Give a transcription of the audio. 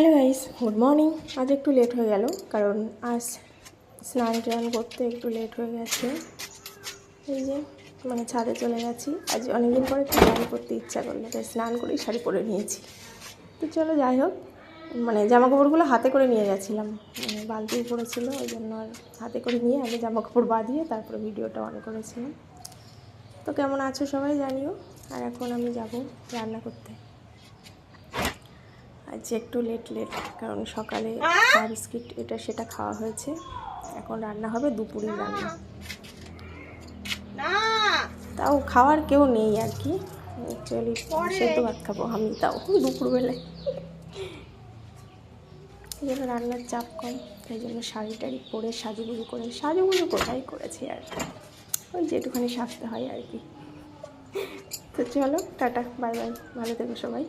Hello guys, good morning. আজ একটু late হয়ে গেল, কারণ আজ স্নান টান করতে একটু লেট হয়ে গেছে। এই যে ছাদে চলে গেছি। আজ অনেকদিন পরে একটু স্নান করতে ইচ্ছা করলো, তাই স্নান করেই শাড়ি পরে নিয়েছি। তো চলো যাই হোক, জামা কাপড়গুলো হাতে করে নিয়ে গেছিলাম, বালতি পড়েছিল, ওই জন্য আর হাতে করে নিয়ে আগে জামা কাপড় বাঁধিয়ে তারপরে ভিডিওটা অন করেছিলাম। তো কেমন আছো সবাই জানিও। আর এখন আমি যাব রান্না করতে। আজ একটু লেট, কারণ সকালে চা বিস্কিট এটা সেটা খাওয়া হয়েছে। এখন রান্না হবে দুপুরের রান্না। তাও খাওয়ার কেউ নেই আর কি, অ্যাকচুয়ালি সেদ্ধ ভাত খাবো আমি, তাও দুপুরবেলায়। এই জন্য রান্নার চাপ কম, তাই জন্য শাড়ি টাড়ি পরে সাজুগুজু কোথায় করেছি আর ওই যেটুখানি সাজতে হয় আর কি। তো চলো টাটা, বাই বাই, ভালো থেকো সবাই।